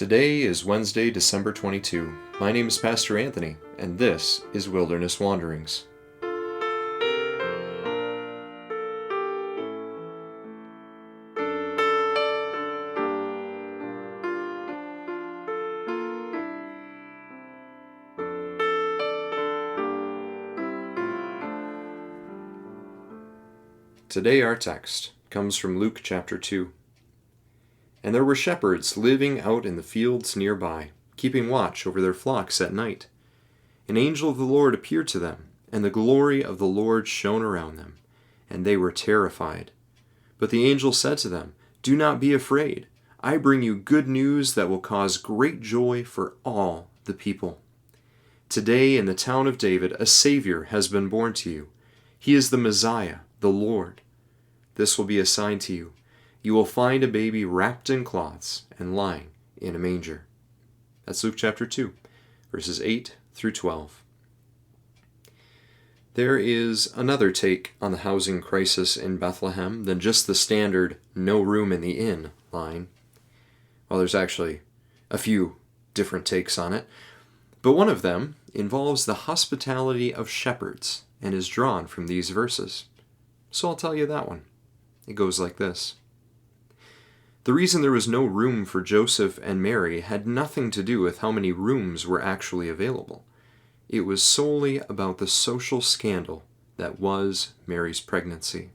Today is Wednesday, December 22. My name is Pastor Anthony, and this is Wilderness Wanderings. Today our text comes from Luke chapter 2. And there were shepherds living out in the fields nearby, keeping watch over their flocks at night. An angel of the Lord appeared to them, and the glory of the Lord shone around them, and they were terrified. But the angel said to them, "Do not be afraid. I bring you good news that will cause great joy for all the people. Today in the town of David a Savior has been born to you. He is the Messiah, the Lord. This will be a sign to you. You will find a baby wrapped in cloths and lying in a manger." That's Luke chapter 2, verses 8 through 12. There is another take on the housing crisis in Bethlehem than just the standard "no room in the inn" line. Well, there's actually a few different takes on it, but one of them involves the hospitality of shepherds and is drawn from these verses. So I'll tell you that one. It goes like this. The reason there was no room for Joseph and Mary had nothing to do with how many rooms were actually available. It was solely about the social scandal that was Mary's pregnancy.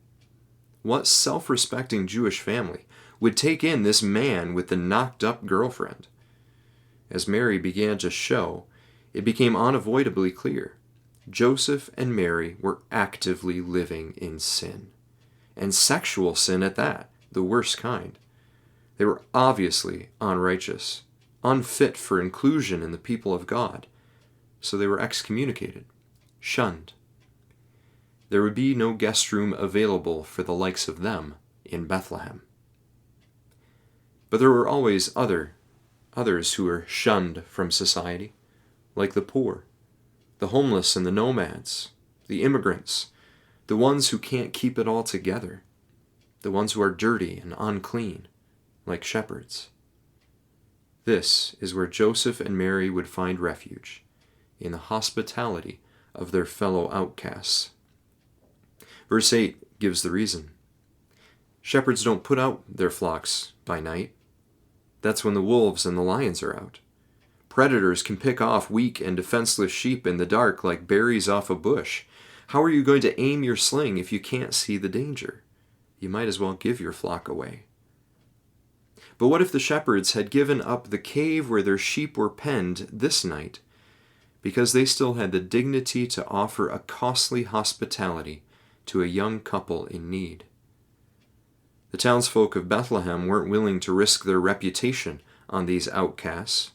What self-respecting Jewish family would take in this man with the knocked-up girlfriend? As Mary began to show, it became unavoidably clear. Joseph and Mary were actively living in sin. And sexual sin at that, the worst kind. They were obviously unrighteous, unfit for inclusion in the people of God, so they were excommunicated, shunned. There would be no guest room available for the likes of them in Bethlehem. But there were always others who were shunned from society, like the poor, the homeless and the nomads, the immigrants, the ones who can't keep it all together, the ones who are dirty and unclean, like shepherds. This is where Joseph and Mary would find refuge, in the hospitality of their fellow outcasts. Verse 8 gives the reason. Shepherds don't put out their flocks by night. That's when the wolves and the lions are out. Predators can pick off weak and defenseless sheep in the dark like berries off a bush. How are you going to aim your sling if you can't see the danger? You might as well give your flock away. But what if the shepherds had given up the cave where their sheep were penned this night, because they still had the dignity to offer a costly hospitality to a young couple in need? The townsfolk of Bethlehem weren't willing to risk their reputation on these outcasts,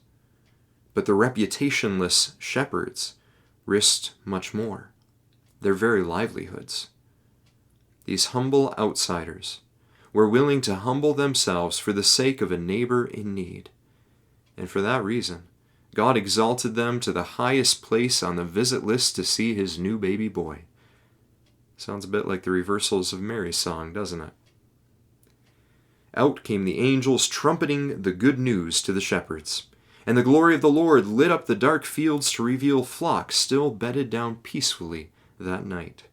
but the reputationless shepherds risked much more. Their very livelihoods. These humble outsiders were willing to humble themselves for the sake of a neighbor in need. And for that reason, God exalted them to the highest place on the visit list to see his new baby boy. Sounds a bit like the reversals of Mary's song, doesn't it? Out came the angels trumpeting the good news to the shepherds. And the glory of the Lord lit up the dark fields to reveal flocks still bedded down peacefully that night.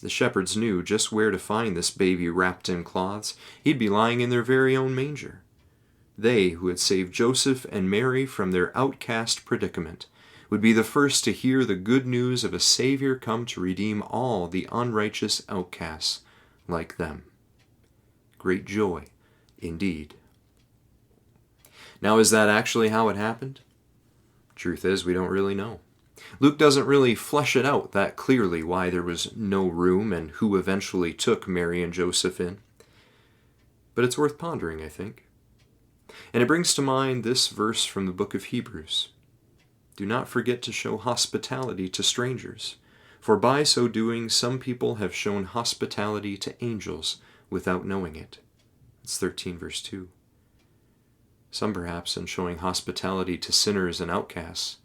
The shepherds knew just where to find this baby wrapped in cloths. He'd be lying in their very own manger. They, who had saved Joseph and Mary from their outcast predicament, would be the first to hear the good news of a Savior come to redeem all the unrighteous outcasts like them. Great joy, indeed. Now, is that actually how it happened? Truth is, we don't really know. Luke doesn't really flesh it out that clearly why there was no room and who eventually took Mary and Joseph in. But it's worth pondering, I think. And it brings to mind this verse from the book of Hebrews. Do not forget to show hospitality to strangers, for by so doing some people have shown hospitality to angels without knowing it. It's 13 verse 2. Some perhaps in showing hospitality to sinners and outcasts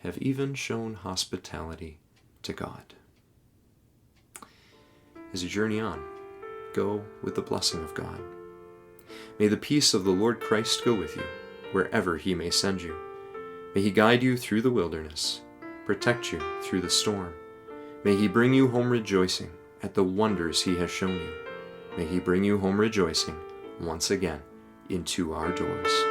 have even shown hospitality to God. As you journey on, go with the blessing of God. May the peace of the Lord Christ go with you, wherever He may send you. May He guide you through the wilderness, protect you through the storm. May He bring you home rejoicing at the wonders He has shown you. May He bring you home rejoicing once again into our doors.